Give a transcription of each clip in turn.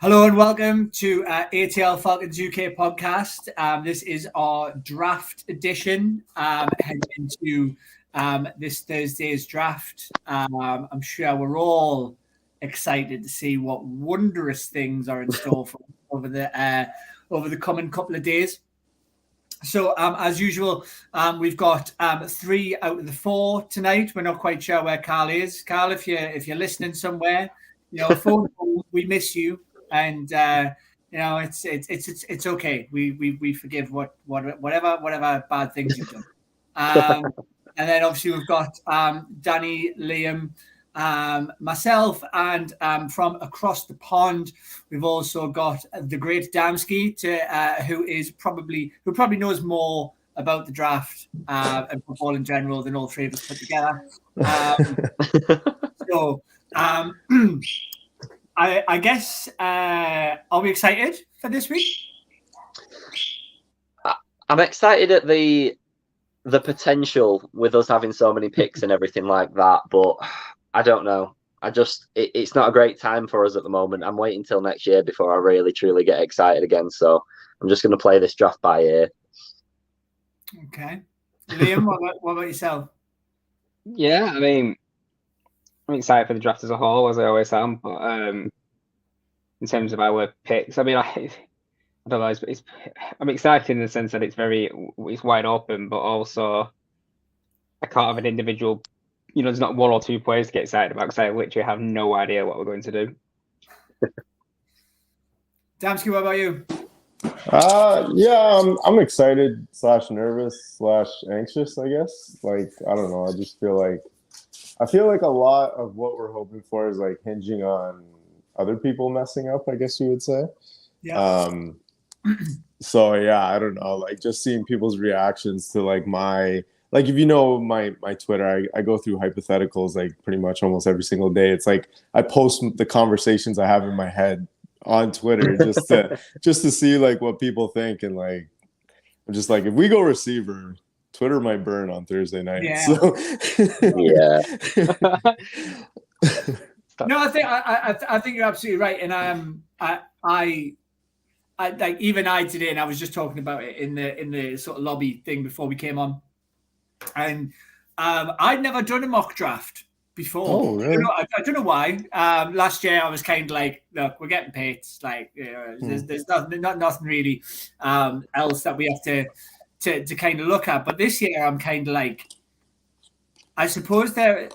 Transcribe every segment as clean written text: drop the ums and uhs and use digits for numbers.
Hello and welcome to ATL Falcons UK podcast. This is our draft edition, heading into this Thursday's draft. I'm sure we're all excited to see what wondrous things are in store for over the coming couple of days. So, as usual, we've got 3 out of the 4 tonight. We're not quite sure where Carl is. Carl, if you're listening somewhere, phone call, we miss you. And it's okay. We forgive whatever bad things you've done. And then obviously we've got Danny, Liam, myself, and from across the pond, we've also got the great Damsky, who probably knows more about the draft and football in general than all 3 of us put together. I guess, are we excited for this week? I'm excited at the potential with us having so many picks and everything like that, but I don't know. It's not a great time for us at the moment. I'm waiting till next year before I really, truly get excited again. So I'm just going to play this draft by ear. Okay. Liam, what about yourself? Yeah, I mean, I'm excited for the draft as a whole, as I always am. But in terms of our picks, I mean, I don't know. I'm excited in the sense that it's wide open, but also I can't have an individual. There's not 1 or 2 players to get excited about because I literally have no idea what we're going to do. Damsky, what about you? Yeah, I'm excited / nervous / anxious, I guess. Like, I don't know. I feel like a lot of what we're hoping for is like hinging on other people messing up, I guess you would say. Yeah. So yeah, I don't know. Like just seeing people's reactions to like if you know my Twitter, I go through hypotheticals like pretty much almost every single day. It's like I post the conversations I have in my head on Twitter just to see like what people think, and like I'm just like, if we go receiver, Twitter might burn on Thursday night. Yeah. So. Yeah. No, I think you're absolutely right, and I like even today, and I was just talking about it in the sort of lobby thing before we came on, and I'd never done a mock draft before. Oh, really? I don't know why. Last year I was kind of like, look, we're getting paid. Like, there's nothing really else that we have to kind of look at. But this year I'm kind of like, I suppose I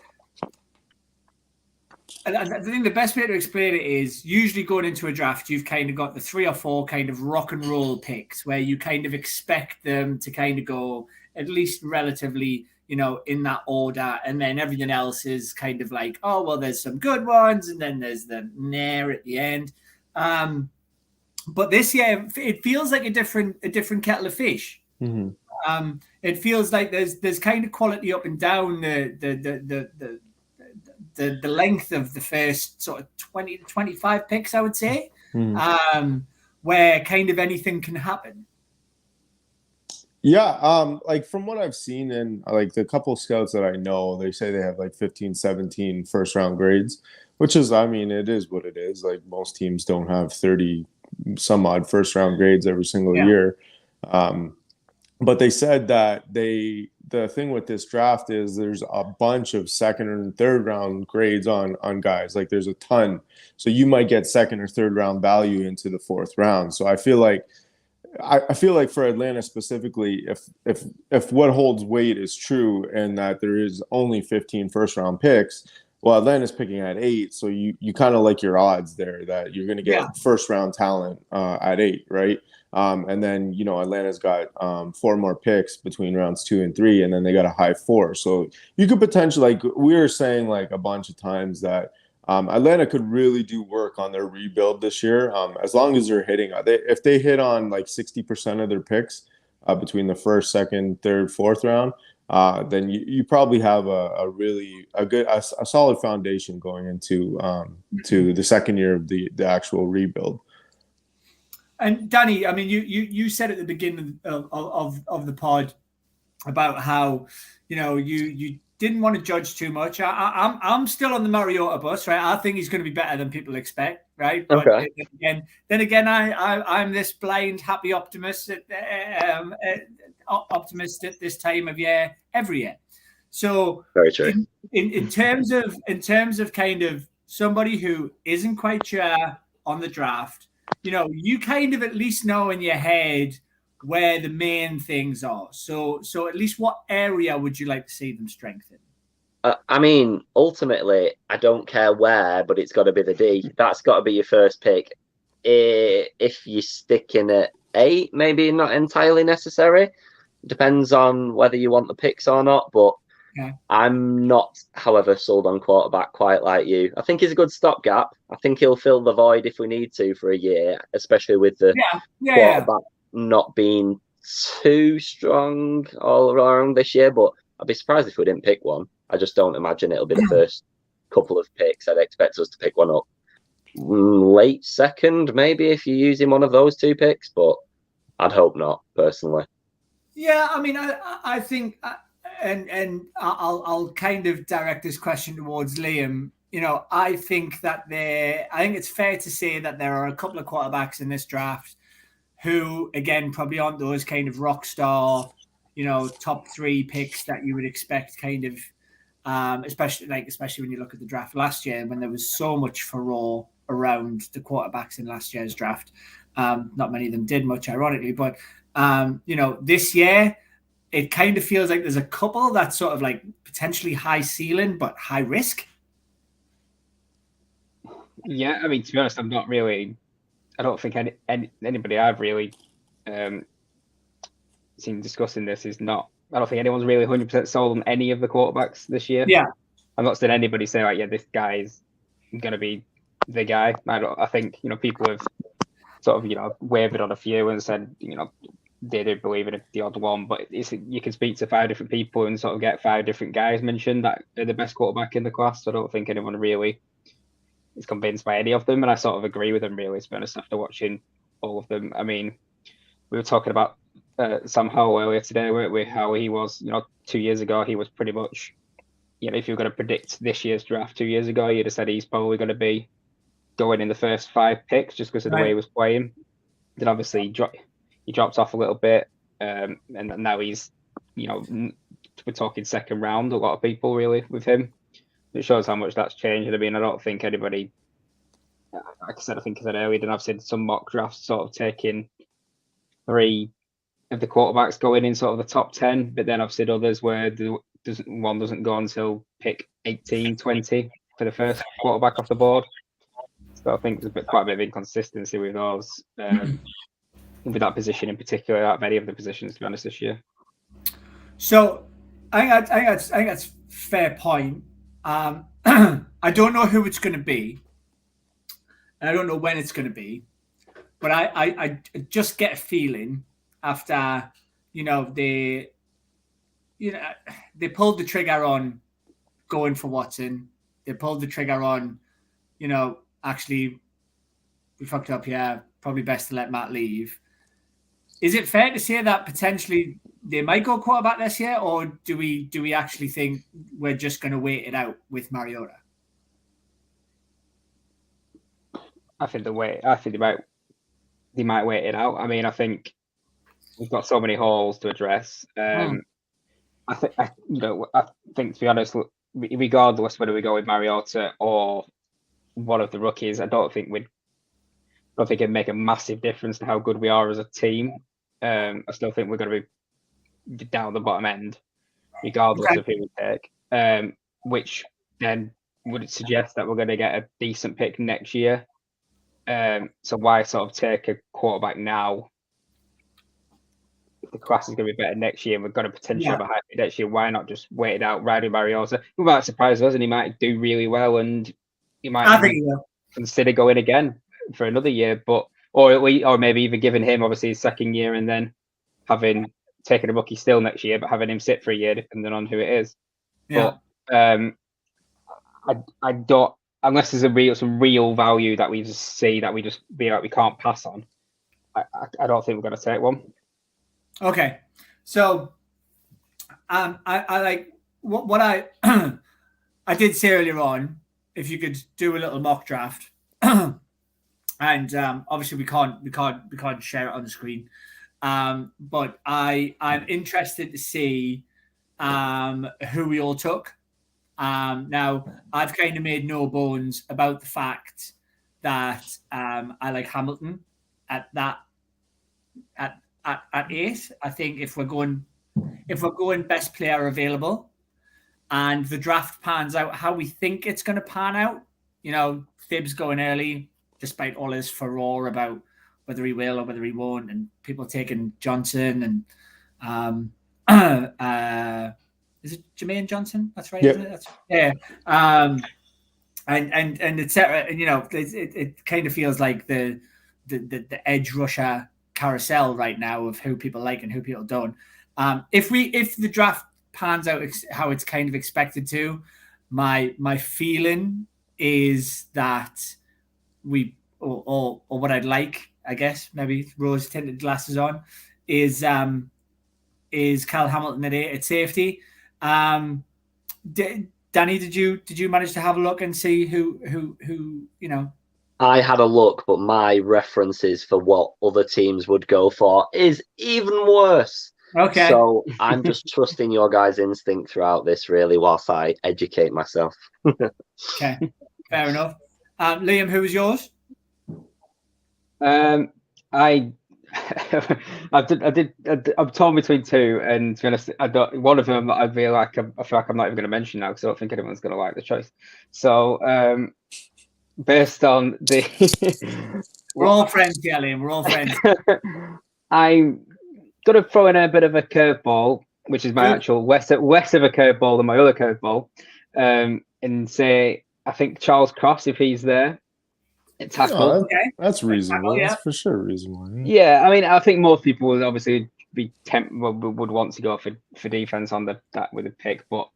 think the best way to explain it is usually going into a draft, you've kind of got the 3 or 4 kind of rock and roll picks where you kind of expect them to kind of go at least relatively, in that order. And then everything else is kind of like, oh, well, there's some good ones. And then there's the nair at the end. But this year it feels like a different kettle of fish. Mm-hmm. It feels like there's kind of quality up and down the length of the first sort of 20 to 25 picks, I would say, where kind of anything can happen. Yeah, like from what I've seen and like the couple of scouts that I know, they say they have like 15, 17 first round grades, which is, I mean, it is what it is. Like most teams don't have 30 some odd first round grades every single year. But they said that the thing with this draft is there's a bunch of 2nd and 3rd round grades on guys. Like there's a ton. So you might get 2nd or 3rd round value into the 4th round. So I feel like for Atlanta specifically, if what holds weight is true and that there is only 15 first round picks, well, Atlanta's picking at 8. So you kind of like your odds there that you're going to get first round talent at 8, right? And then, Atlanta's got 4 more picks between rounds 2 and 3, and then they got a high 4. So you could potentially, like we were saying like a bunch of times, that Atlanta could really do work on their rebuild this year, as long as they're hitting. If they hit on like 60% of their picks between the 1st, 2nd, 3rd, 4th round, then you probably have a solid foundation going into to the second year of the actual rebuild. And Danny, I mean, you said at the beginning of the pod about how you didn't want to judge too much. I'm still on the Mariota bus, right? I think he's going to be better than people expect, right? But Okay. then again, I'm this blind, happy optimist optimist at this time of year every year. So Very true. in terms of kind of somebody who isn't quite sure on the draft, you kind of at least know in your head where the main things are. So at least what area would you like to see them strengthen? I mean, ultimately, I don't care where, but it's got to be the D. That's got to be your first pick. If you're sticking at 8, maybe not entirely necessary. Depends on whether you want the picks or not. But yeah. I'm not, however, sold on quarterback quite like you. I think he's a good stopgap. I think he'll fill the void if we need to for a year, especially with the quarterback not being too strong all around this year. But I'd be surprised if we didn't pick one. I just don't imagine it'll be the first couple of picks. I'd expect us to pick one up late second, maybe, if you're using one of those 2 picks, but I'd hope not, personally. Yeah, I mean, I think, and I'll kind of direct this question towards Liam. I think it's fair to say that there are a couple of quarterbacks in this draft who, again, probably aren't those kind of rock star, top 3 picks that you would expect, kind of. Especially when you look at the draft last year, when there was so much furore around the quarterbacks in last year's draft. Not many of them did much, ironically, but this year it kind of feels like there's a couple that's sort of like potentially high ceiling but high risk. Yeah, I mean, to be honest, I'm not really. I don't think anybody I've really seen discussing this is not. I don't think anyone's really 100% sold on any of the quarterbacks this year. Yeah. I'm not seeing anybody say, like, yeah, this guy's going to be the guy. I think, people have sort of, wavered on a few and said, they do believe in the odd one, but you can speak to 5 different people and sort of get 5 different guys mentioned that are the best quarterback in the class. So I don't think anyone really is convinced by any of them. And I sort of agree with them, really, to be honest, after watching all of them. I mean, we were talking about Sam Howell earlier today, weren't we? How he was, 2 years ago, he was pretty much, if you were going to predict this year's draft 2 years ago, you'd have said he's probably going to be going in the first 5 picks just because of the way he was playing. Then obviously he dropped off a little bit, and now he's, we're talking second round. A lot of people really with him. It shows how much that's changed. I mean, I don't think anybody, like I said, earlier, then I've seen some mock drafts sort of taking 3 of the quarterbacks going in sort of the top 10, but then I've seen others where one doesn't go until pick 18, 20 for the first quarterback off the board. So I think there's quite a bit of inconsistency with those, with that position in particular, out of any of the positions, to be honest, this year. So I think that's fair point. I don't know who it's going to be. I don't know when it's going to be, but I just get a feeling after, they pulled the trigger on going for Watson. They pulled the trigger on, actually, we fucked up here. Probably best to let Matt leave. Is it fair to say that potentially they might go quarterback this year, or do we actually think we're just going to wait it out with Mariota? I think they might wait it out. I mean, I think we've got so many holes to address. I think to be honest, regardless whether we go with Mariota or one of the rookies, I don't think it'd make a massive difference to how good we are as a team. I still think we're going to be down the bottom end, regardless of who we take. Which then would suggest that we're going to get a decent pick next year. So why sort of take a quarterback now? If the class is going to be better next year and we're going to potentially have a high pick next year, why not just wait it out, ride with Mariota? He might surprise us and he might do really well and he might consider going again for another year, or maybe even giving him obviously his second year and then having taken a rookie still next year, but having him sit for a year depending on who it is. Yeah. But I don't, unless there's some real value that we just see that we just be like we can't pass on. I don't think we're going to take one. Okay, so I like what I I did say earlier on, if you could do a little mock draft, and obviously we can't share it on the screen, but I'm interested to see who we all took. Now I've kind of made no bones about the fact that I like Hamilton at 8. I think if we're going best player available, and the draft pans out how we think it's going to pan out, Thibs going early, despite all his furore about whether he will or whether he won't, and people taking Johnson and is it Jermaine Johnson? That's right. Yep. Isn't it? And etc. And it kind of feels like the edge rusher carousel right now of who people like and who people don't. If the draft pans out how it's kind of expected to, my feeling is that we or what I'd like, I guess, maybe rose tinted glasses on, is Kyle Hamilton at safety. Danny, did you manage to have a look and see who I had a look, but my references for what other teams would go for is even worse. Okay. So I'm just trusting your guys' instinct throughout this, really, whilst I educate myself. Okay, fair enough. Liam, who was yours? I'm torn between two, and to be honest, one of them I feel like I'm not even going to mention now because I don't think anyone's going to like the choice. So, based on the, we're all friends, yeah, Liam. We're all friends. I'm going to throw in a bit of a curveball, which is my actual west of a curveball than my other curveball, and say I think Charles Cross, if he's there. Tackle. That's reasonable. Yeah. That's for sure reasonable. Yeah, I mean, I think most people would obviously would want to go for defense on that with a pick, but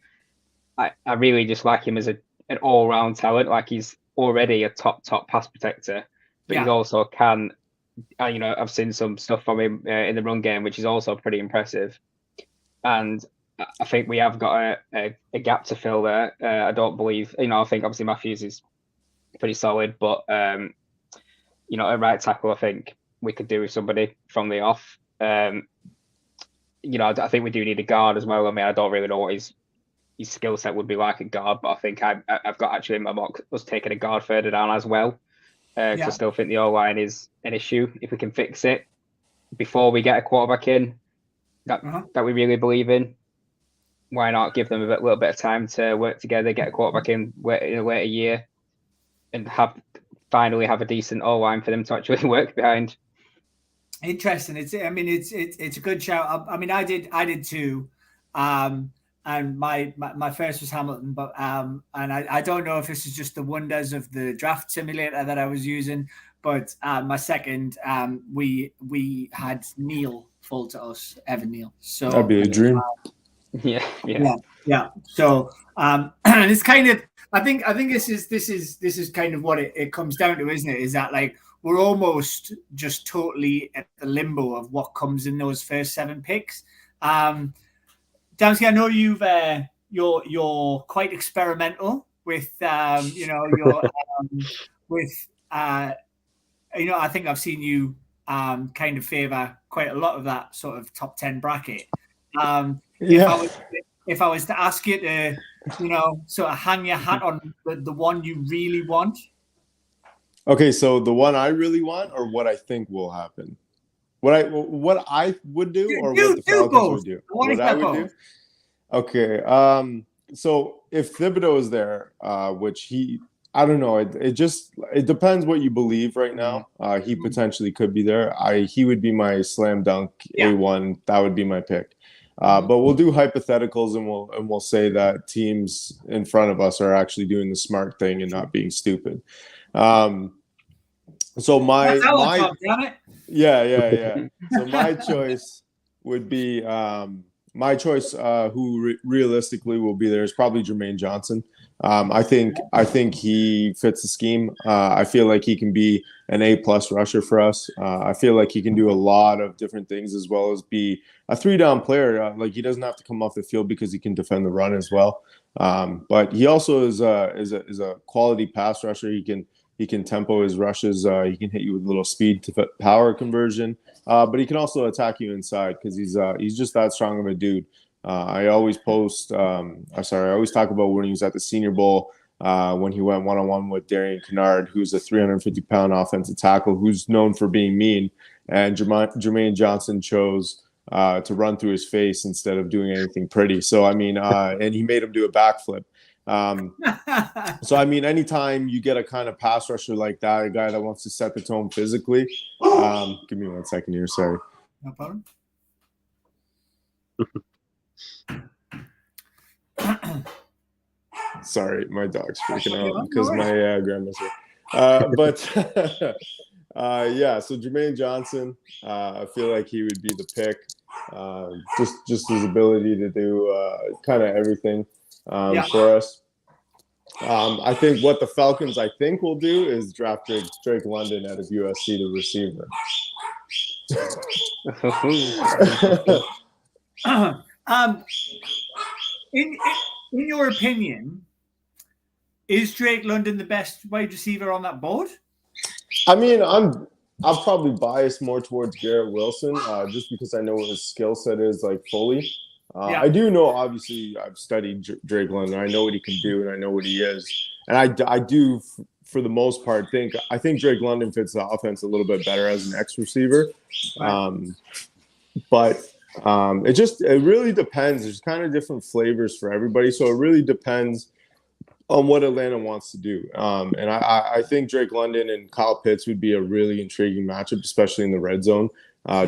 I really just like him as an all-round talent. Like he's already a top pass protector, but he also can. I've seen some stuff from him in the run game, which is also pretty impressive. And I think we have got a gap to fill there. I don't believe, I think obviously Matthews is pretty solid, but at right tackle, I think we could do with somebody from the off. I think we do need a guard as well. I mean, I don't really know what his skill set would be like at guard, but I think I've got actually in my mock us taking a guard further down as well. I still think the O-line is an issue. If we can fix it before we get a quarterback in that we really believe in, why not give them a little bit of time to work together, get a quarterback in, wait a year, and finally have a decent O-line for them to actually work behind. Interesting. It's a good shout. I mean, I did too. And my first was Hamilton, but and I don't know if this is just the wonders of the draft simulator that I was using, but my second, we had Neil fall to us, Evan Neal. So that'd be a dream. Yeah. So and it's kind of I think this is kind of what it comes down to, isn't it? Is that like we're almost just totally at the limbo of what comes in those first 7 picks. Damsky, I know you're quite experimental with I think I've seen you kind of favor quite a lot of that sort of top 10 bracket. If I was to ask you to, sort of hang your hat on the one you really want. Okay, so the one I really want, or what I think will happen. What I would do, or what the Falcons would do. What I would do. Okay. So if Thibodeau is there, which I don't know. It depends what you believe right now. He potentially could be there. He would be my slam dunk A1. That would be my pick. But we'll do hypotheticals, and we'll say that teams in front of us are actually doing the smart thing and not being stupid. So my So my choice would be who realistically will be there is probably Jermaine Johnson. I think he fits the scheme. I feel like he can be an A+ rusher for us. I feel like he can do a lot of different things as well as be a 3-down player. Like he doesn't have to come off the field because he can defend the run as well. But he also is a quality pass rusher. He can tempo his rushes. He can hit you with a little speed to power conversion. But he can also attack you inside because he's just that strong of a dude. I always talk about when he was at the Senior Bowl when he went one-on-one with Darian Kennard, who's a 350-pound offensive tackle who's known for being mean, and Jermaine Johnson chose to run through his face instead of doing anything pretty. So and he made him do a backflip. So anytime you get a kind of pass rusher like that, a guy that wants to set the tone physically, give me 1 second here, sorry. No problem. Sorry, my dog's freaking out because my grandma's here. So Jermaine Johnson, I feel like he would be the pick. Just his ability to do kind of everything for us. I think what the Falcons will do is draft Drake London out of USC, the receiver. In your opinion, is Drake London the best wide receiver on that board? I'm probably biased more towards Garrett Wilson, just because I know what his skill set is like fully. I do know, obviously, I've studied Drake London. I know what he can do, and I know what he is. And I do, for the most part, I think Drake London fits the offense a little bit better as an X receiver. But it really depends. There's kind of different flavors for everybody, so it really depends on what Atlanta wants to do. And I think Drake London and Kyle Pitts would be a really intriguing matchup, especially in the red zone.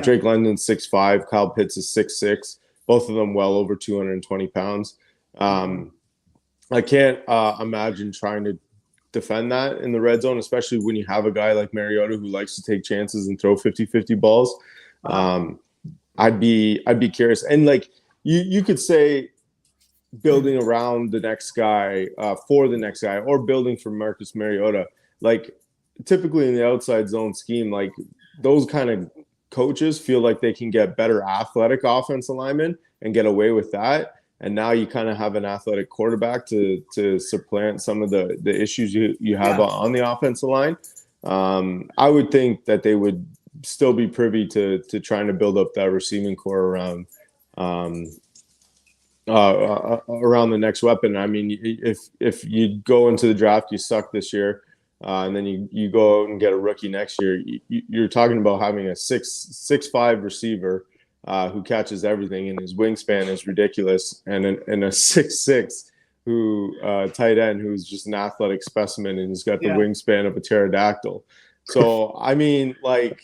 Drake London's 6'5", Kyle Pitts is 6'6", both of them well over 220 pounds. I can't imagine trying to defend that in the red zone, especially when you have a guy like Mariota who likes to take chances and throw 50-50 balls. I'd be curious. And like you could say building around the next guy for the next guy, or building for Marcus Mariota. Like typically in the outside zone scheme, like those kind of coaches feel like they can get better athletic offensive linemen and get away with that. And now you kind of have an athletic quarterback to supplant some of the issues you have on the offensive line. I would think that they would still be privy to trying to build up that receiving core around the next weapon. I mean, if you go into the draft, you suck this year, and then you go out and get a rookie next year, you're talking about having a 6'5" receiver who catches everything, and his wingspan is ridiculous, and a 6'6" tight end who's just an athletic specimen and he's got the wingspan of a pterodactyl. So I mean, like,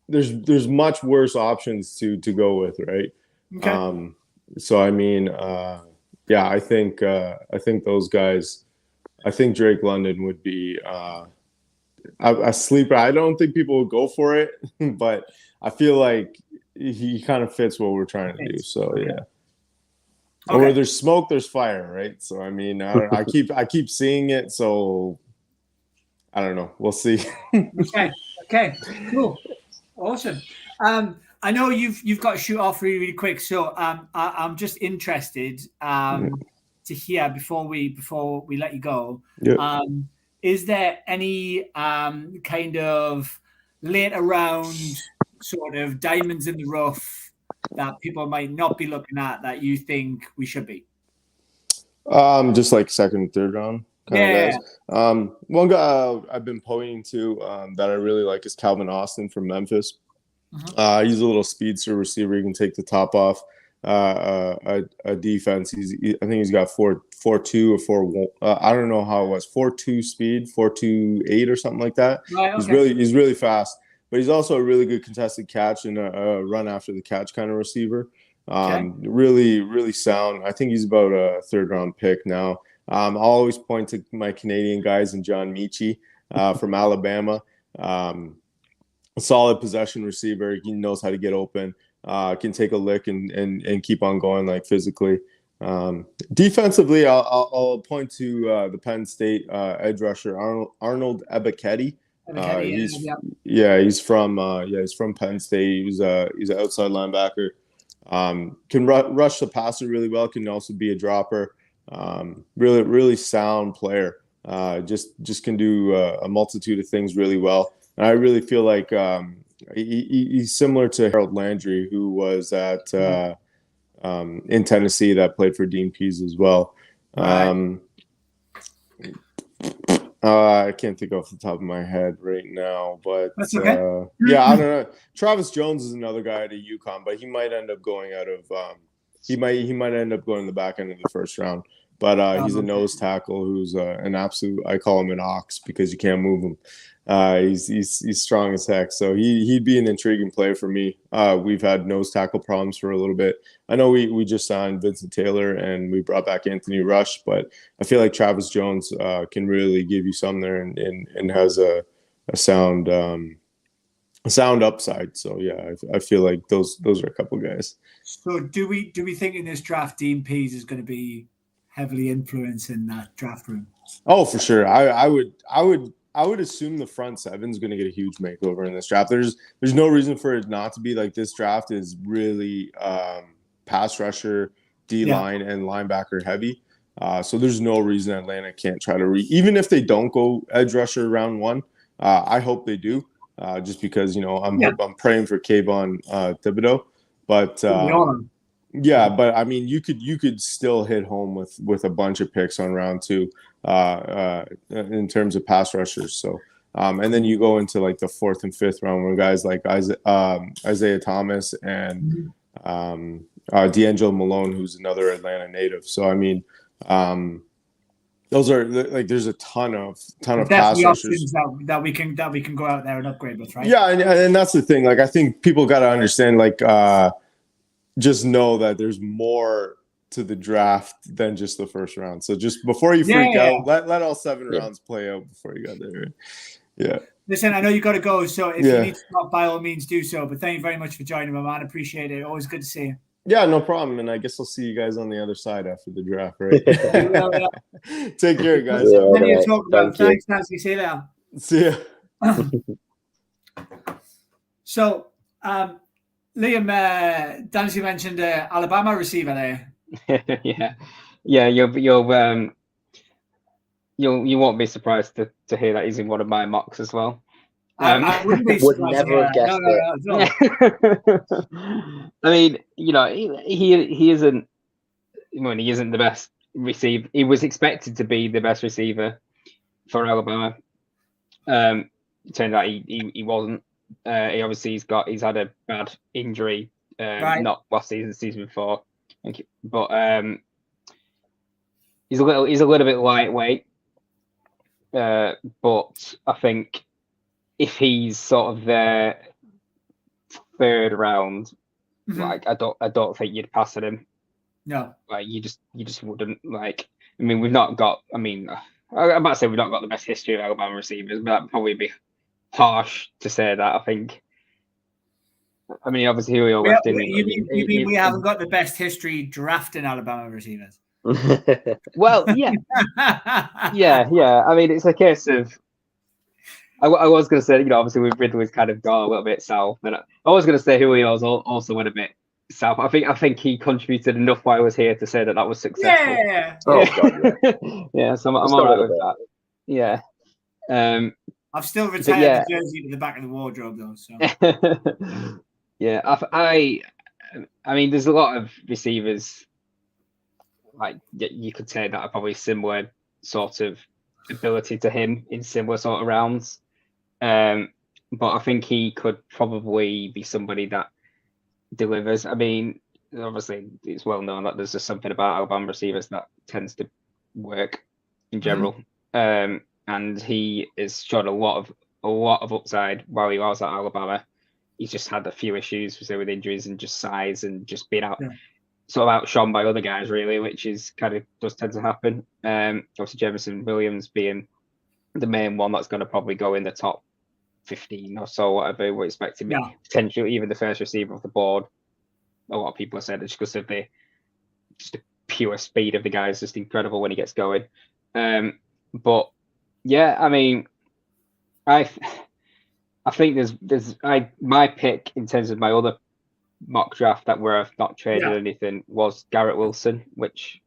there's much worse options to go with, right? Okay. So I mean, I think those guys. I think Drake London would be a sleeper. I don't think people would go for it, but I feel like he kind of fits what we're trying to do. So yeah. Okay. Where there's smoke, there's fire, right? So I mean, I keep seeing it. So I don't know. We'll see. Okay. Cool. Awesome. I know you've got to shoot off really quick, so I'm just interested to hear before we let you go. Yeah. Is there any kind of later round sort of diamonds in the rough that people might not be looking at that you think we should be? Just like second, third round. Kind of guys. One guy I've been pointing to that I really like is Calvin Austin from Memphis. He's a little speedster receiver. He can take the top off a defense. I think he's got 4.2 or 4. I don't know how it was. 4.2 speed, 4.28 or something like that. Right, okay. He's really fast, but he's also a really good contested catch and a run after the catch kind of receiver. Really, really sound. I think he's about a third round pick now. I'll always point to my Canadian guys and John Michie from Alabama. A solid possession receiver. He knows how to get open. Can take a lick and keep on going, like, physically. Defensively, I'll point to the Penn State edge rusher Arnold Ebiketie. He's from Penn State. He's an outside linebacker. Can rush the passer really well. Can also be a dropper. Really sound player. Just can do a multitude of things really well. And I really feel like he's similar to Harold Landry, who was at in Tennessee, that played for Dean Pease as well. Right. I can't think off the top of my head right now, but that's okay. I don't know. Travis Jones is another guy at UConn, but he might end up going out of he might end up going in the back end of the first round. But he's a nose tackle who's an absolute. I call him an ox because you can't move him. He's strong as heck, so he'd be an intriguing play for me. We've had nose tackle problems for a little bit. I know we just signed Vincent Taylor and we brought back Anthony Rush, but I feel like Travis Jones can really give you some there and has a sound upside. So yeah, I feel like those are a couple guys. So do we think in this draft Dean Pease is going to be heavily influencing that draft room? Oh, for sure. I would assume the front seven is going to get a huge makeover in this draft. There's no reason for it not to be. Like, this draft is really pass rusher, D-line, and linebacker heavy. So there's no reason Atlanta can't try to even if they don't go edge rusher round one. I hope they do, just because I'm praying for Kayvon Thibodeau. But but I mean, you could still hit home with a bunch of picks on round two in terms of pass rushers. So and then you go into like the fourth and fifth round where guys like Isaiah Thomas and D'Angelo Malone, who's another Atlanta native. So I mean, those are like, there's a ton of pass rushers that we can go out there and upgrade with, right? Yeah, and that's the thing. Like, I think people got to understand, like, just know that there's more to the draft than just the first round. So just before you freak out, let all 7 rounds play out before you got there. Yeah. Listen, I know you got to go, so if you need to stop, by all means do so. But thank you very much for joining me, man. Appreciate it. Always good to see you. Yeah, no problem. And I guess I'll see you guys on the other side after the draft, right? Take care, guys. Thanks, Nancy. See you later. See ya. So, Liam, Dancy mentioned Alabama receiver there. You won't be surprised to hear that he's in one of my mocks as well. I wouldn't be would never have guessed it. I mean, he isn't. Well, he isn't the best receiver. He was expected to be the best receiver for Alabama. Turned out he wasn't. He obviously he's had a bad injury. Not last season, the season before. Thank you. But he's a little bit lightweight. But I think if he's sort of there third round, like I don't think you'd pass at him. No, like you just wouldn't. Like, I mean, we've not got. I mean, I might say we've not got the best history of Alabama receivers, but that'd probably be harsh to say that. I think. I mean, obviously, Julio left in. You mean we haven't got the best history drafting Alabama receivers? Well, yeah. I mean, it's a case of. I was going to say, obviously with Ridley's kind of gone a little bit south, and I was going to say Julio's also went a bit south. I think he contributed enough while I was here to say that was successful. Yeah. Oh God, yeah. So I'm all right with that. Yeah. I've still retired the jersey to the back of the wardrobe though. So. Yeah, I mean, there's a lot of receivers like you could say that are probably similar sort of ability to him in similar sort of rounds. But I think he could probably be somebody that delivers. I mean, obviously it's well known that there's just something about Alabama receivers that tends to work in general. And he has shown a lot of upside while he was at Alabama. He's just had a few issues with injuries and just size and just being sort of outshone by other guys, really, which is kind of does tend to happen. Obviously, Jefferson Williams being the main one that's going to probably go in the top 15 or so, whatever we're expecting. Potentially even the first receiver off the board. A lot of people have said it's because of pure speed of the guy is just incredible when he gets going. But yeah, I mean, I think there's my pick in terms of my other mock draft that where I've not traded anything was Garrett Wilson, which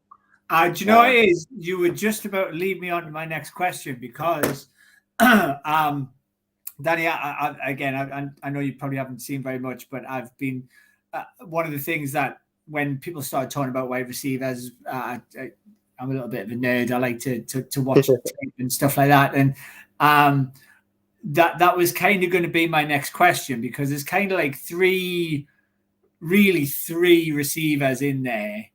do you know what it is? You would just about lead me on to my next question because Danny, I know you probably haven't seen very much, but I've been one of the things that when people start talking about wide receivers, I'm a little bit of a nerd. I like to watch tape and stuff like that, and that was kind of going to be my next question because there's kind of like three receivers in there,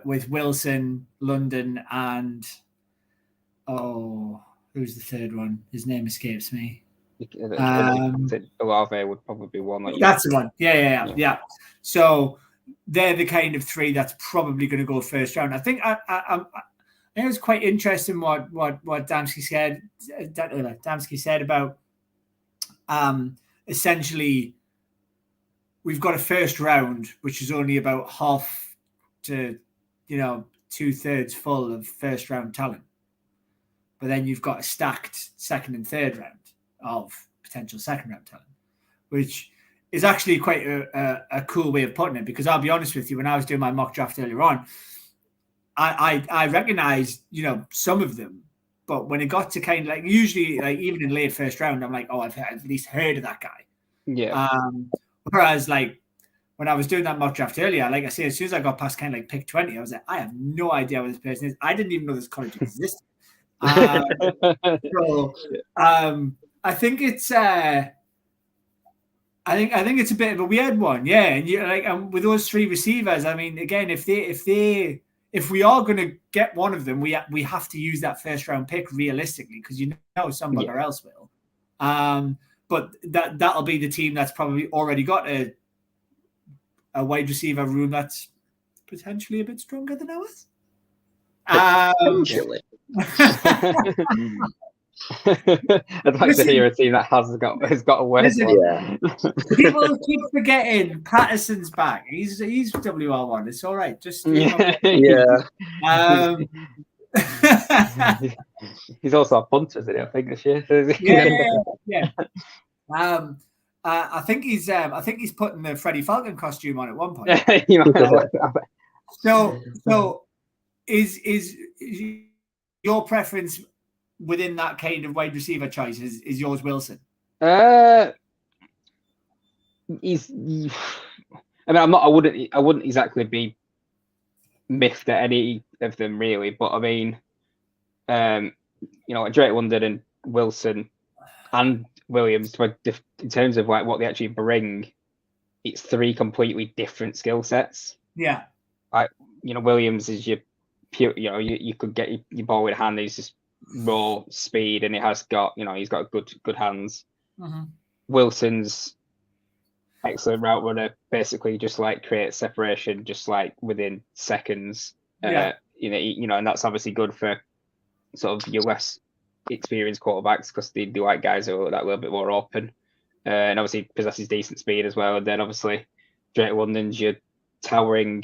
with Wilson, London, and who's the third one? His name escapes me. Olave would probably be one. That's the one. Yeah. So they're the kind of three that's probably going to go first round. I think it was quite interesting what Damsky said. Damsky said about essentially we've got a first round which is only about half to 2/3 full of first round talent. But then you've got a stacked second and third round of potential second round talent, which is actually quite a cool way of putting it. Because I'll be honest with you, when I was doing my mock draft earlier on, I recognized, some of them. But when it got to kind of like, usually like even in late first round, I'm like, oh, I've at least heard of that guy. Yeah. Whereas like when I was doing that mock draft earlier, like I say, as soon as I got past kind of like pick 20, I was like, I have no idea what this person is. I didn't even know this college existed. I think it's I think it's a bit of a weird one, yeah. And you like with those three receivers, I mean, again, if we are going to get one of them, we have to use that first round pick realistically because some bugger else will. But that'll be the team that's probably already got a wide receiver room that's potentially a bit stronger than ours. Potentially. I'd like to hear a team that has got a worse one. People keep forgetting Patterson's back. He's WR1. It's all right. Just he's also a punter, isn't he? I think this year. Yeah. I think he's putting the Freddie Falcon costume on at one point. So is your preference within that kind of wide receiver choice is yours Wilson? I wouldn't exactly be miffed at any of them really, but I mean, Drake London and Wilson and Williams, in terms of like what they actually bring, it's three completely different skill sets. Yeah. Williams is your pure, you could get your ball with hand. He's just raw speed, and he's got good hands. Mm-hmm. Wilson's excellent route runner, basically just like creates separation just like within seconds. And that's obviously good for sort of your less experienced quarterbacks because they like guys who are that little bit more open, and obviously possesses decent speed as well. And then obviously Drake London's your towering,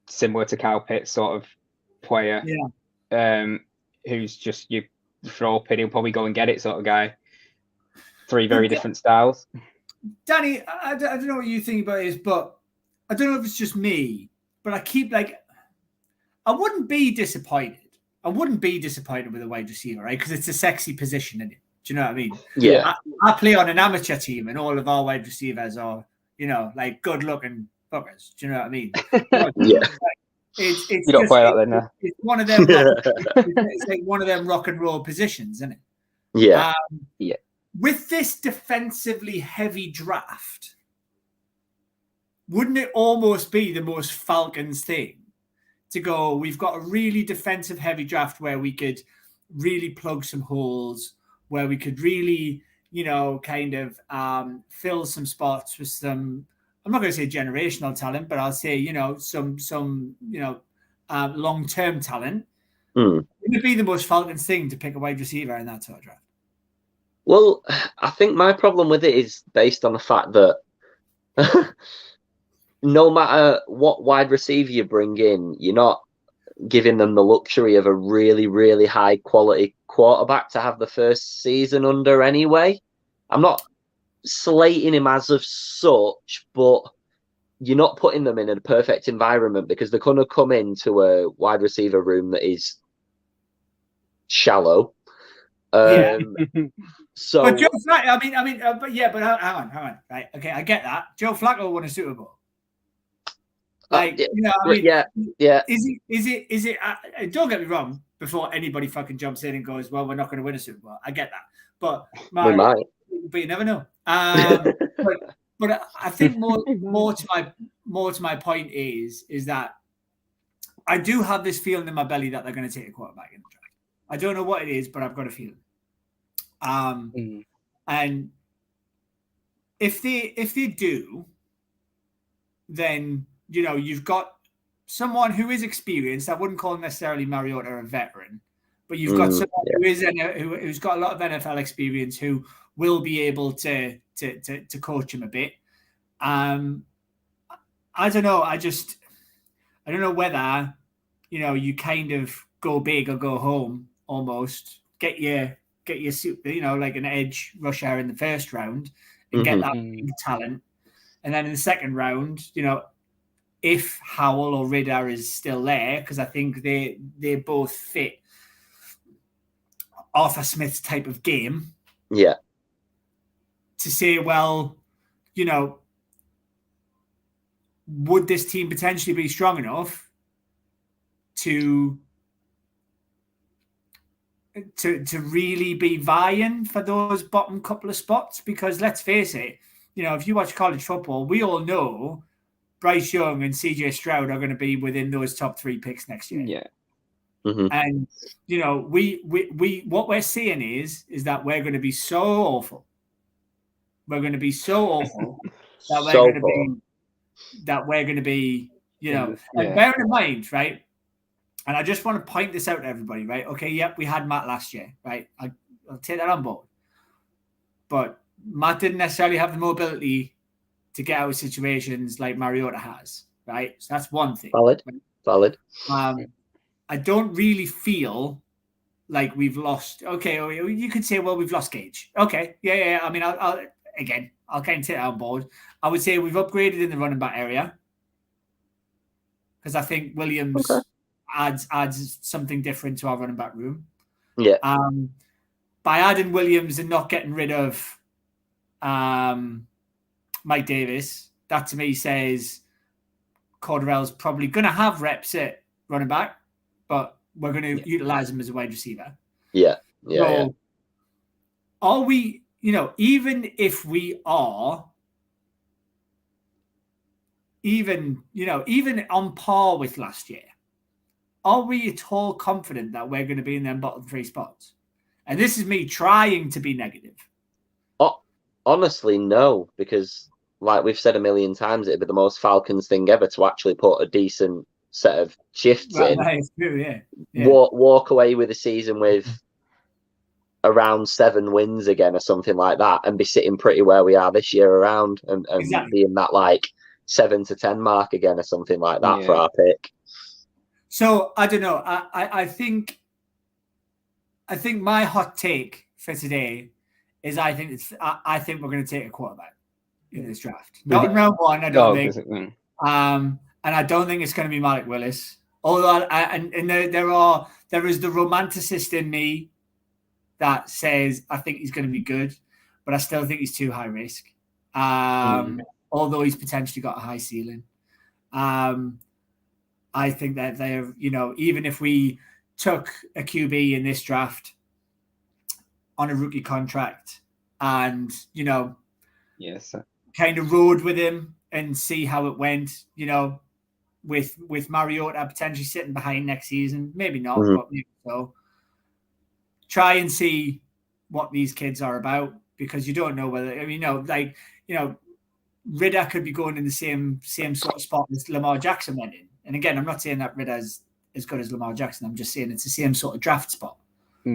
similar to Kyle Pitts sort of player, who's just you throw up and he'll probably go and get it sort of guy. Three very different styles. Danny, I don't know what you think about this, but I don't know if it's just me, but I keep I wouldn't be disappointed. I wouldn't be disappointed with a wide receiver, right? Because it's a sexy position in it. Do you know what I mean? Yeah. I play on an amateur team, and all of our wide receivers are, like good-looking fuckers. Do you know what I mean? Yeah. It's you don't play that then, no? It's one of them. It's like one of them rock and roll positions, isn't it? Yeah. With this defensively heavy draft, wouldn't it almost be the most Falcons thing to go, we've got a really defensive heavy draft where we could really plug some holes, where we could really, kind of fill some spots with some, I'm not going to say generational talent, but I'll say, some long-term talent. Wouldn't it be the most Falcons thing to pick a wide receiver in that sort of draft? Well, I think my problem with it is based on the fact that no matter what wide receiver you bring in, you're not giving them the luxury of a really, really high quality quarterback to have the first season under anyway. I'm not slating him as of such, but you're not putting them in a perfect environment because they're going to come into a wide receiver room that is shallow. So, but Joe Flacco, but hang on, right? Okay, I get that. Joe Flacco won a Super Bowl. Like, yeah. Is it? Don't get me wrong. Before anybody fucking jumps in and goes, "Well, we're not going to win a Super Bowl," I get that, but we might. But you never know. But I think more to my point is that I do have this feeling in my belly that they're going to take a quarterback in the draft. I don't know what it is, but I've got a feeling. And if they do, then you've got someone who is experienced. I wouldn't call necessarily Mariota a veteran, but you've got someone who's got a lot of NFL experience who will be able to coach him a bit. I don't know. I don't know whether you kind of go big or go home almost. Get your like an edge rusher in the first round and get that big talent, and then in the second round, if Howell or Ridder is still there, because I think they both fit Arthur Smith's type of game. Yeah. To say, well, would this team potentially be strong enough to really be vying for those bottom couple of spots? Because let's face it, if you watch college football, we all know Bryce Young and CJ Stroud are going to be within those top 3 picks next year. Yeah. Mm-hmm. And we what we're seeing is that we're going to be so awful. We're going to be so awful that we're going to be, and bearing in mind, right? And I just want to point this out to everybody, right? Okay, yep, we had Matt last year, right? I'll take that on board. But Matt didn't necessarily have the mobility to get out of situations like Mariota has, right? So that's one thing. Valid. I don't really feel like we've lost. Okay, you could say, well, we've lost Gage. Okay, yeah. I mean, I'll kind of take that on board. I would say we've upgraded in the running back area because I think Williams adds something different to our running back room. Yeah. By adding Williams and not getting rid of Mike Davis, that to me says Cordarrelle's probably going to have reps at running back, but we're going to utilize him as a wide receiver. Yeah. So are we, even if we are even on par with last year, are we at all confident that we're going to be in them bottom 3 spots? And this is me trying to be negative. Honestly, no, because like we've said a million times, it'd be the most Falcons thing ever to actually put a decent set of shifts in. That is true, yeah. Walk away with a season with around 7 wins again or something like that, and be sitting pretty where we are this year around, and be in that like 7 to 10 mark again or something like that for our pick. So I don't know. I think my hot take for today is I think we're going to take a quarterback in this draft. Not in round 1, I don't think. And I don't think it's going to be Malik Willis. Although there is the romanticist in me that says I think he's going to be good, but I still think he's too high risk. Although he's potentially got a high ceiling. I think that they're, even if we took a QB in this draft on a rookie contract and, kind of rode with him and see how it went, with Mariota potentially sitting behind next season, maybe not, but maybe so. Try and see what these kids are about, because you don't know whether, Ridder could be going in the same sort of spot as Lamar Jackson went in. And again, I'm not saying that Ridder's as good as Lamar Jackson. I'm just saying it's the same sort of draft spot.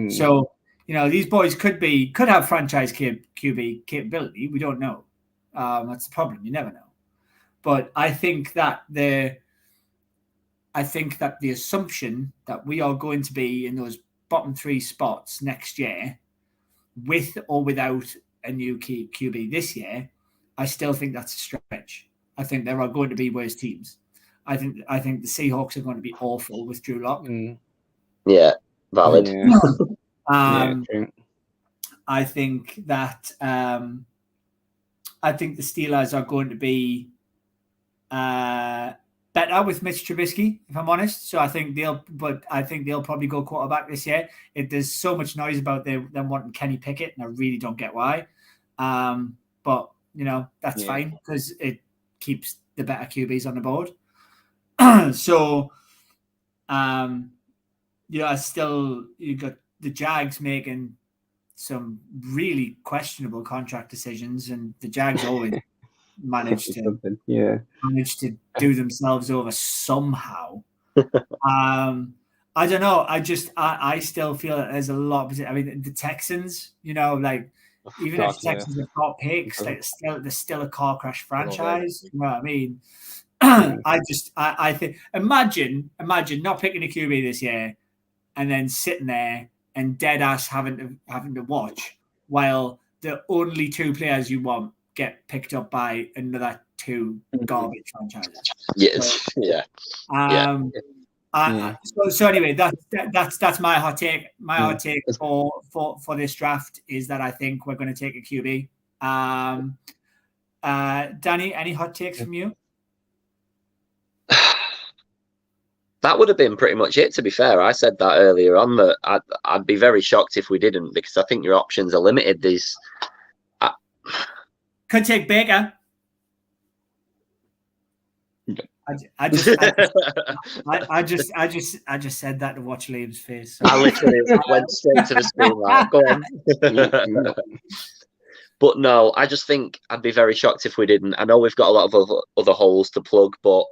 So, these boys could have franchise QB capability. We don't know. That's the problem. You never know. But I think that the assumption that we are going to be in those bottom 3 spots next year, with or without a new QB this year, I still think that's a stretch. I think there are going to be worse teams. I think the Seahawks are going to be awful with Drew Lock. Yeah, valid. I think that I think the Steelers are going to be better with Mitch Trubisky, if I'm honest. So I think they'll probably go quarterback this year. There's so much noise about them wanting Kenny Pickett, and I really don't get why. But that's fine because it keeps the better QBs on the board. So, you got the Jags making some really questionable contract decisions, and the Jags always manage to do themselves over somehow. I don't know. I still feel that there's a lot. I mean, the Texans, even if the Texans have got picks, they're still a car crash franchise. You know what I mean? I think imagine not picking a QB this year and then sitting there and dead ass having to watch while the only 2 players you want get picked up by another 2 garbage franchises. Yes, So anyway, that's my hot take. My hot take for this draft is that I think we're going to take a QB. Danny, any hot takes from you? That would have been pretty much it, to be fair. I said that earlier on, that I'd be very shocked if we didn't, because I think your options are limited. Could take Baker. I just said that to watch Liam's face. So. I literally went straight to the screen. Like, go on. But no, I just think I'd be very shocked if we didn't. I know we've got a lot of other holes to plug, but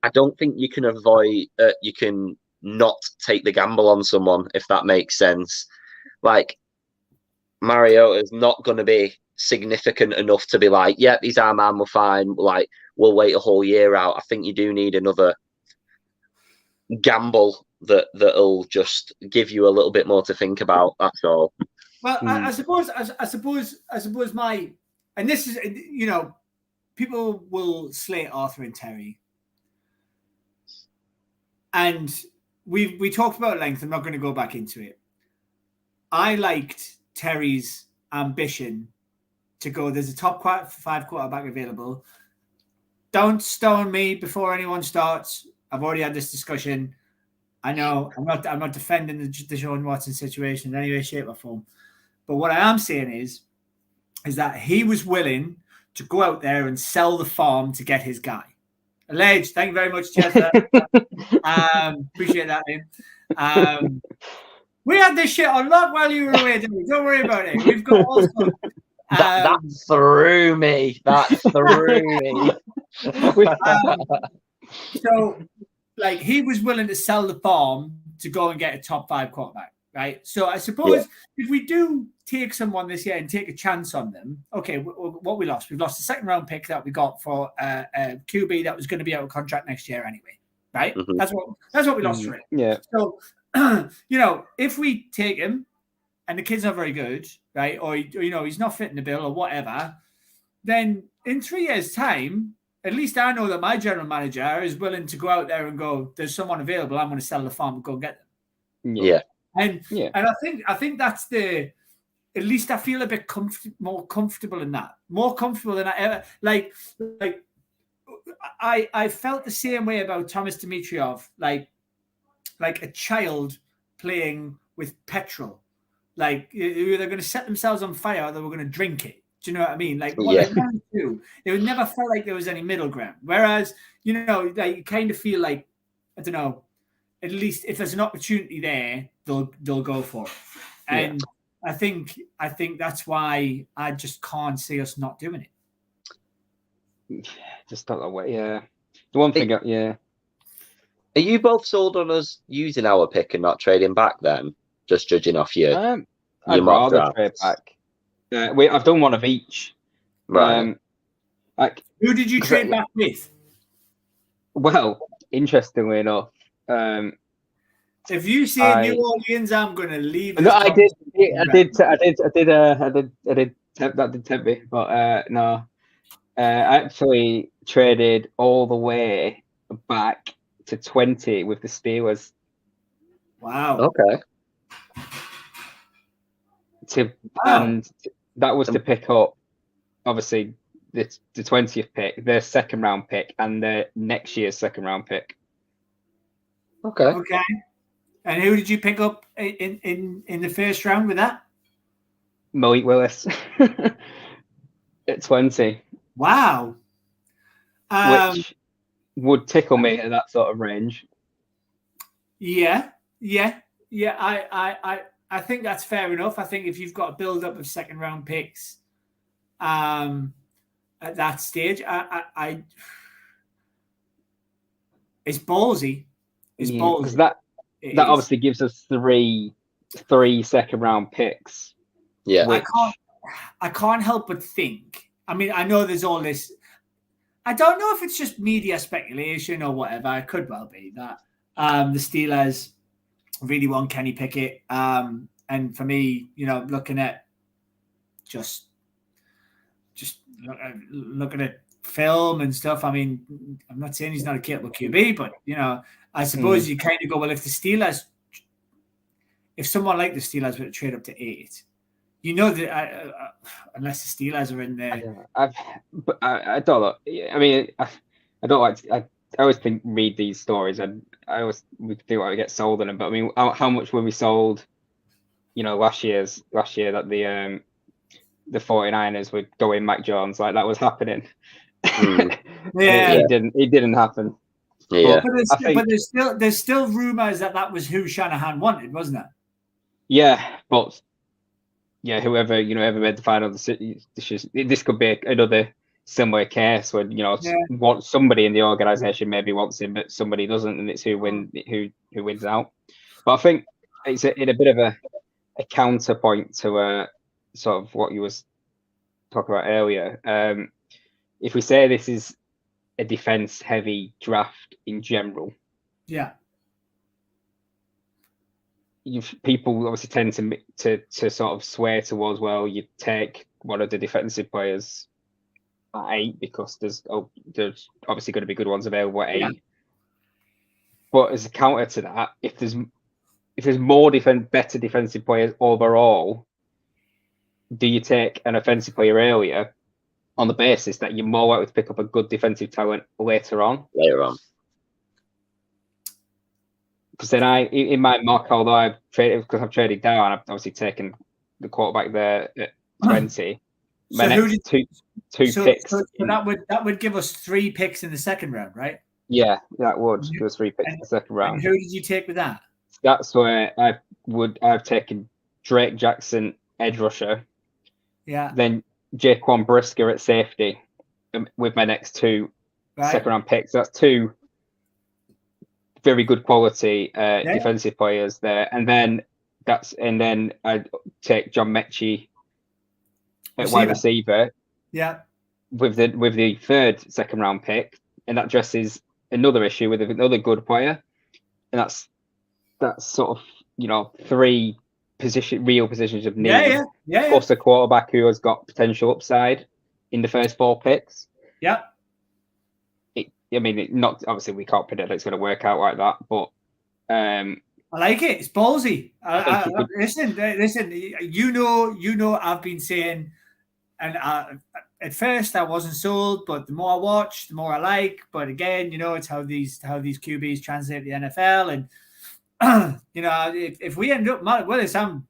I don't think you can avoid. You can not take the gamble on someone, if that makes sense. Like, Mariota's not going to be significant enough to be like, yeah, he's our man, we're fine. Like, we'll wait a whole year out. I think you do need another gamble that'll just give you a little bit more to think about. That's all. Well, I suppose my, and this is, people will slate Arthur and Terry, and we talked about length. I'm not going to go back into it. I liked Terry's ambition to go, there's a top 5 quarterback available. Don't stone me before anyone starts. I've already had this discussion. I know I'm not defending the Deshaun Watson situation in any way, shape, or form. But what I am saying is that he was willing to go out there and sell the farm to get his guy. Alleged. Thank you very much, Chester. Appreciate that, Liam. We had this shit on lock while you were away, didn't we? Don't worry about it. We've got all sorts. That threw me. That threw me. So, like, he was willing to sell the farm to go and get a top 5 quarterback, right? So I suppose if we do take someone this year and take a chance on them, okay, what we lost? We've lost the 2nd round pick that we got for a QB that was going to be out of contract next year anyway, right? Mm-hmm. That's what we lost for it. Yeah. So, if we take him and the kid's not very good, right, or he's not fitting the bill or whatever, then in 3 years' time, at least I know that my general manager is willing to go out there and go, there's someone available, I'm going to sell the farm and go get them. Yeah. And I think that's at least I feel a bit more comfortable in that. More comfortable than I ever, like I felt the same way about Thomas Dimitrov, like a child playing with petrol. Like, they're going to set themselves on fire or they were going to drink it. Do you know what I mean? Like, what they can do. It never felt like there was any middle ground. Whereas, you kind of feel like, I don't know, at least if there's an opportunity there, they'll go for it. And I think that's why I just can't see us not doing it. Just not that way, yeah. The one thing, yeah. Are you both sold on us using our pick and not trading back then? Just judging off your I'd rather trade back. I've done one of each. Right. Like, Who did you trade back with? well, interestingly enough, If you say New Orleans, I'm going to leave. No, I did tempt me, but no. I actually traded all the way back to 20 with the Steelers. Wow. Okay. And that was to pick up, obviously, the 20th pick, their second round pick, and the next year's second round pick. Okay. And who did you pick up in the first round with that? Malik Willis at 20. Wow. Which would tickle me at that sort of range. Yeah. I think that's fair enough. I think if you've got a build up of second round picks, at that stage, it's ballsy. It's ballsy because that obviously gives us three second round picks. Yeah, I can't help but think. I mean, I know there's all this. I don't know if it's just media speculation or whatever. It could well be that the Steelers really want Kenny Pickett. And for me, looking at just looking at film and stuff. I mean, I'm not saying he's not a capable QB, but I suppose you kind of go, well, if someone like the Steelers were to trade up to 8, that unless the Steelers are in there. I don't know. I mean, I don't like. I always read these stories, and we think like we get sold on them. But I mean, how much were we sold? Last year that the 49ers would go in Mac Jones, like that was happening. Yeah, it didn't happen. Yeah, but there's still rumors that was who Shanahan wanted, wasn't it? Yeah, but whoever ever made the final decision, this could be another similar case where want somebody in the organization maybe wants him, but somebody doesn't, and it's who wins out. But I think it's in a bit of a counterpoint to sort of what you was talking about earlier. If we say this is a defense-heavy draft in general, people obviously tend to sort of sway towards, well, you take one of the defensive players at 8 because there's obviously going to be good ones available at 8. Yeah. But as a counter to that, if there's more better defensive players overall, do you take an offensive player earlier on the basis that you're more likely to pick up a good defensive talent later on? Because then in my mock, although I've traded down, I've obviously taken the quarterback there at 20. My next two picks. So that would give us 3 picks in the second round, right? Yeah, that would give us 3 picks in the second round. And who did you take with that? That's where I've taken Drake Jackson, edge rusher. Yeah. Then Jaquan Brisker at safety with my next 2 second round picks. That's 2 very good quality defensive players there. And then I take John Mechie at wide receiver. Yeah. With the 3rd second round pick. And that addresses another issue with another good player. And that's sort of, 3 real positions of need. Yeah. Plus a quarterback who has got potential upside in the first 4 picks. Yeah. Not obviously we can't predict it's going to work out like that, but I like it. It's ballsy. Listen. I've been saying, and at first I wasn't sold, but the more I watch, the more I like. But again, it's how these QBs translate to the NFL, and if we end up Malik Willis, I'm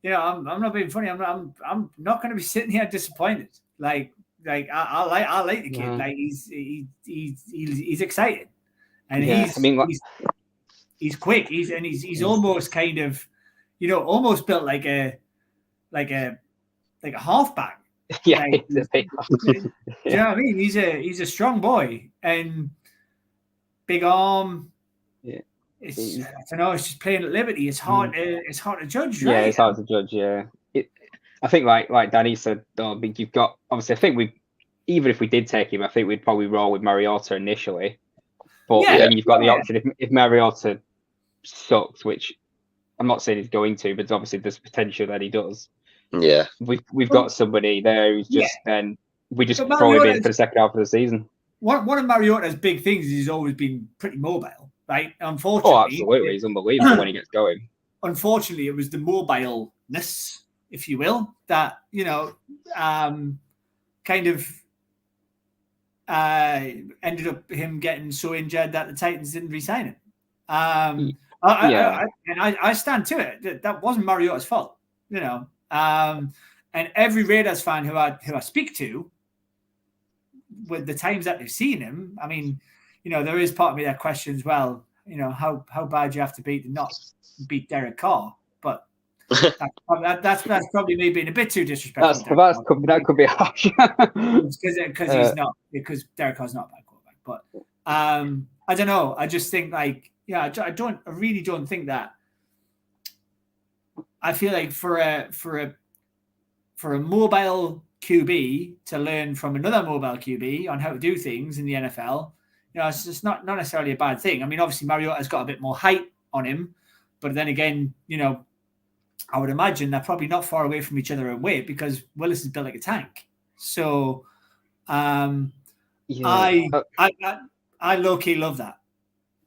not being funny. I'm not going to be sitting here disappointed. I like the kid. Yeah. Like he's exciting, and he's quick. He's almost kind of, almost built like a halfback. Yeah, do you know what I mean? He's a strong boy and big arm. Yeah, I don't know. It's just playing at liberty. It's hard. It's hard to judge. Right? Yeah, it's hard to judge. Yeah, I think like Danny said, you've got obviously. I think even if we did take him, I think we'd probably roll with Mariota initially. But Yeah, then you've got the yeah. option if Mariota sucks, which I'm not saying he's going to, but obviously there's potential that he does. Yeah. We've got somebody there who's just then we just But throw him in Mariota's- for the second half of the season. One of Mariota's big things is he's always been pretty mobile, right? Unfortunately, Oh, absolutely, he's unbelievable when he gets going. Unfortunately, it was the mobileness, if you will, that kind of ended up him getting so injured that the Titans didn't re-sign him. I stand to it. That wasn't Mariota's fault, and every Raiders fan who I speak to, with the times that they've seen him, I mean, there is part of me that questions, well, how bad you have to be to not beat Derek Carr, but that's probably me being a bit too disrespectful. That could be harsh. because he's not, because Derek Carr's not a bad quarterback. But I don't know. I just think I really don't think that. I feel like for a mobile QB to learn from another mobile QB on how to do things in the NFL, it's just not necessarily a bad thing. I mean, obviously Mariota's got a bit more height on him, but then again, I would imagine they're probably not far away from each other in weight because Willis is built like a tank. So, I low key love that,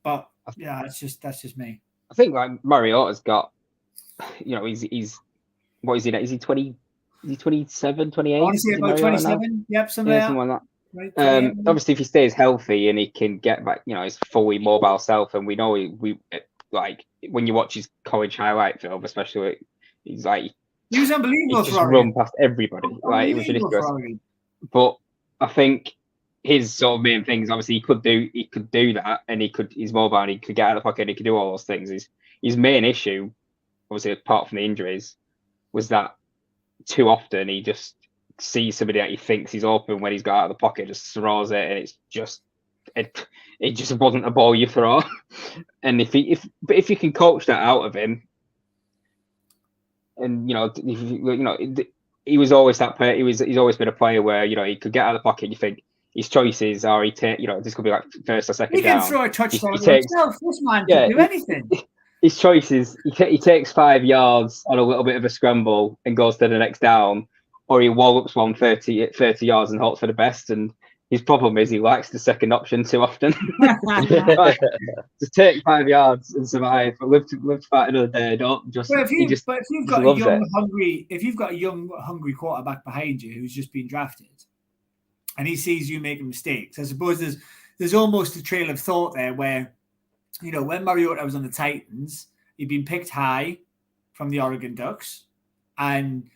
but yeah, that's just me. I think like Mariota's got, he's what is he now? Is he 20? Is he 27, 28? I want to say about 27. Yep, something like that. Right, obviously, if he stays healthy and he can get back, his fully mobile self, and we know we like when you watch his college highlight film, especially, he was unbelievable. He just run past everybody, like it was ridiculous. But I think his sort of main things, obviously, he could do that, and he's mobile, and he could get out of the pocket, and he could do all those things. His main issue, obviously, apart from the injuries, was that too often he just sees somebody that he thinks he's open when he's got out of the pocket, just throws it, and it's just it just wasn't a ball you throw. And if you can coach that out of him, and he was always that player. He's always been a player where he could get out of the pocket. And you think his choices are this could be like first or second down. He can throw a touchdown himself. This man can do anything. His choices, he takes 5 yards on a little bit of a scramble and goes to the next down, or he wallops 30 yards and hopes for the best. And his problem is he likes the second option too often. Just take 5 yards and survive, but live to fight another day. Don't just. But if you've got a young hungry quarterback behind you who's just been drafted, and he sees you making mistakes, I suppose there's almost a trail of thought there where, when Mariota was on the Titans, he'd been picked high from the Oregon Ducks, and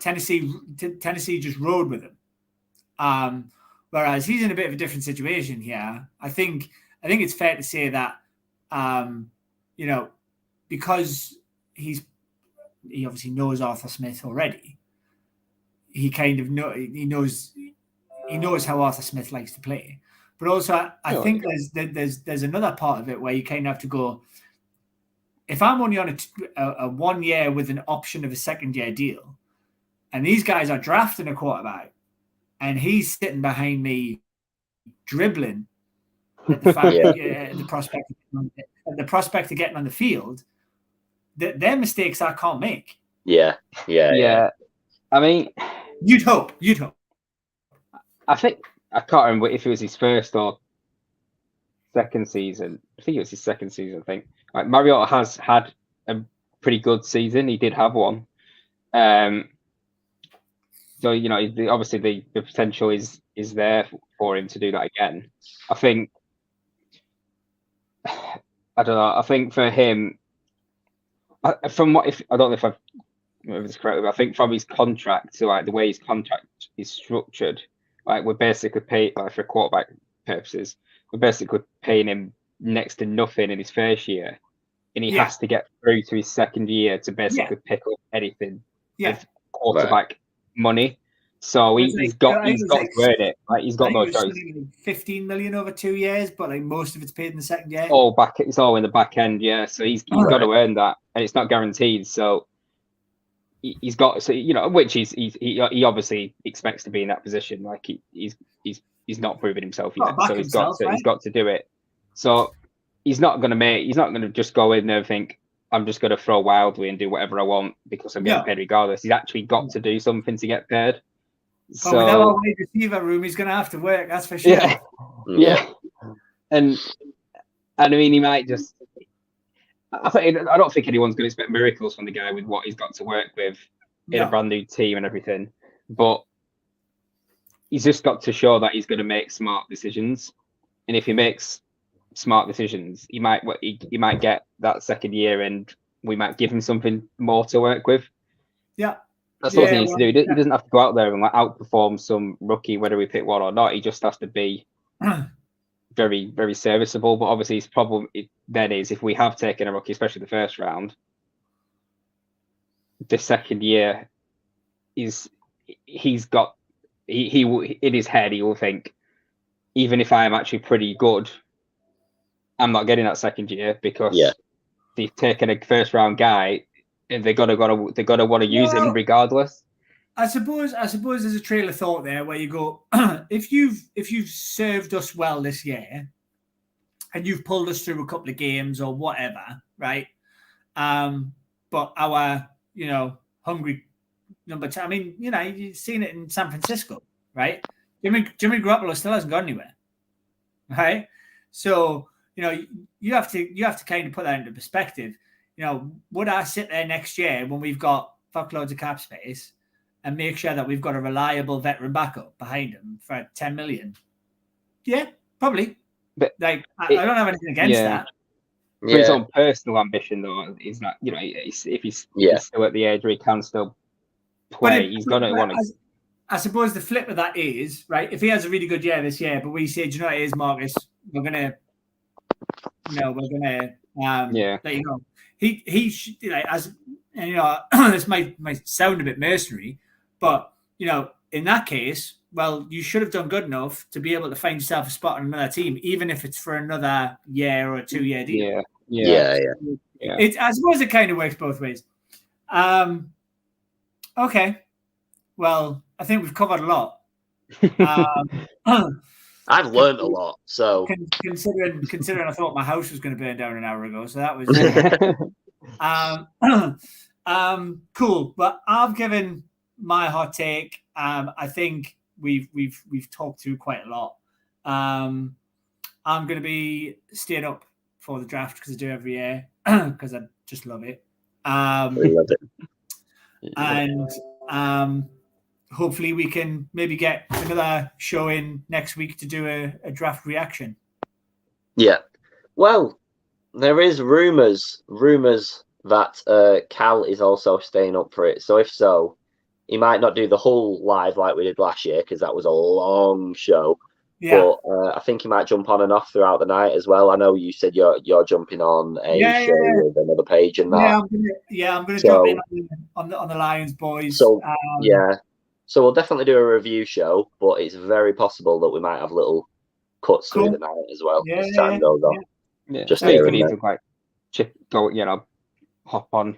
Tennessee just rode with him. Whereas he's in a bit of a different situation here. I think it's fair to say that because he obviously knows Arthur Smith already. He kind of knows how Arthur Smith likes to play. But also, I think there's another part of it where you kind of have to go, if I'm only on a 1 year with an option of a second year deal, and these guys are drafting a quarterback, and he's sitting behind me dribbling at the prospect of getting on the field, they're mistakes I can't make. Yeah. I mean, you'd hope. I think, I can't remember if it was his first or second season. I think it was his second season. I think like Mariota has had a pretty good season. He did have one. So obviously the potential is there for him to do that again. I think. I don't know. I think for him, I don't know if I've remember this correctly, but I think from his contract to like the way his contract is structured, like we're basically paying, like for quarterback purposes, we're basically paying him next to nothing in his first year, and he has to get through to his second year to basically pick up anything with quarterback money. So he's got to earn it. Like he's got no choice. 15 million over 2 years, but like most of it's paid in the second year. It's all in the back end, yeah. So he's got to earn that, and it's not guaranteed. So he's got, so which he obviously expects to be in that position. Like he's not proven himself yet, so he's got to do it. So he's not going to just go in there and think, I'm just going to throw wildly and do whatever I want because I'm getting paid regardless. He's actually got to do something to get paid. So without a wide receiver room, he's going to have to work. That's for sure. Yeah. And I mean, he might just. I don't think anyone's going to expect miracles from the guy with what he's got to work with in a brand new team and everything. But he's just got to show that he's going to make smart decisions. And if he makes smart decisions, he might get that second year, and we might give him something more to work with. Yeah, that's what he needs to do. He doesn't have to go out there and outperform some rookie, whether we pick one or not. He just has to be very, very serviceable. But obviously, his problem then is if we have taken a rookie, especially the first round, the second year he's got he will, in his head he will think, even if I am actually pretty good, I'm not getting that second year because they've taken a first round guy and they're gonna want to use him regardless. I suppose there's a trail of thought there where you go, if you've served us well this year and you've pulled us through a couple of games or whatever, right? But our hungry number 10. I mean, you've seen it in San Francisco, right? Jimmy Garoppolo still hasn't gone anywhere, right? So you have to kind of put that into perspective. Would I sit there next year when we've got fuckloads of cap space and make sure that we've got a reliable veteran backup behind him for $10 million? Yeah, probably. But I don't have anything against that. For his own personal ambition, though, is not. If he's still at the age where he can still play, he's gonna want to. I suppose the flip of that is, right, if he has a really good year this year, but we say, do you know what it is, Marcus? We're gonna let you know. He should, this might sound a bit mercenary, but in that case, well, you should have done good enough to be able to find yourself a spot on another team, even if it's for another year or a 2-year deal. Yeah. I suppose it kind of works both ways. Okay. Well, I think we've covered a lot. I've learned a lot. So considering I thought my house was going to burn down an hour ago, so that was cool. But I've given my hot take. I think we've talked through quite a lot. I'm going to be staying up for the draft because I do every year because I just love it. We love it. And hopefully we can maybe get another show in next week to do a draft reaction. Yeah. Well, there is rumors that Cal is also staying up for it. So if so, he might not do the whole live like we did last year because that was a long show. Yeah. But I think he might jump on and off throughout the night as well. I know you said you're jumping on a show with another page and that. I'm gonna jump in on the Lions boys. So so we'll definitely do a review show, but it's very possible that we might have little cuts through the night as well as time goes on. Yeah. Just here and there. Hop on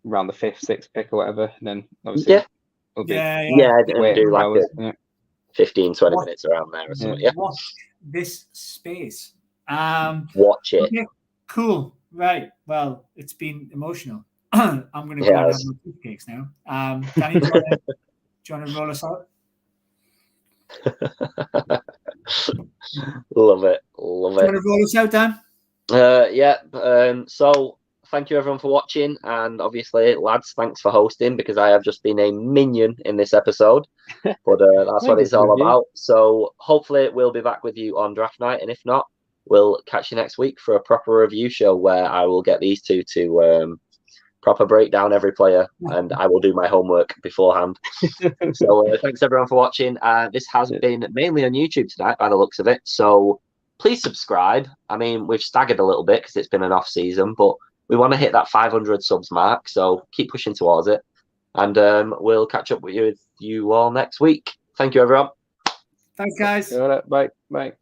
around the 5th, 6th pick or whatever, and then obviously do like 15-20 minutes around there or something. Yeah. Watch this space. Watch it. Okay, cool. Right. Well, it's been emotional. I'm going to go and have my cupcakes now. Danny, do you want to roll us out? Love it. Do you want to roll us out, Dan? So thank you everyone for watching, and obviously, lads, thanks for hosting because I have just been a minion in this episode. But that's what it's all about. So hopefully we'll be back with you on draft night, and if not, we'll catch you next week for a proper review show where I will get these two to proper break down every player, and I will do my homework beforehand. So thanks everyone for watching. This has been mainly on YouTube tonight by the looks of it, so please subscribe. I mean, we've staggered a little bit because it's been an off season, but we want to hit that 500 subs mark, so keep pushing towards it, and we'll catch up with you all next week. Thank you everyone. Thanks guys. Bye.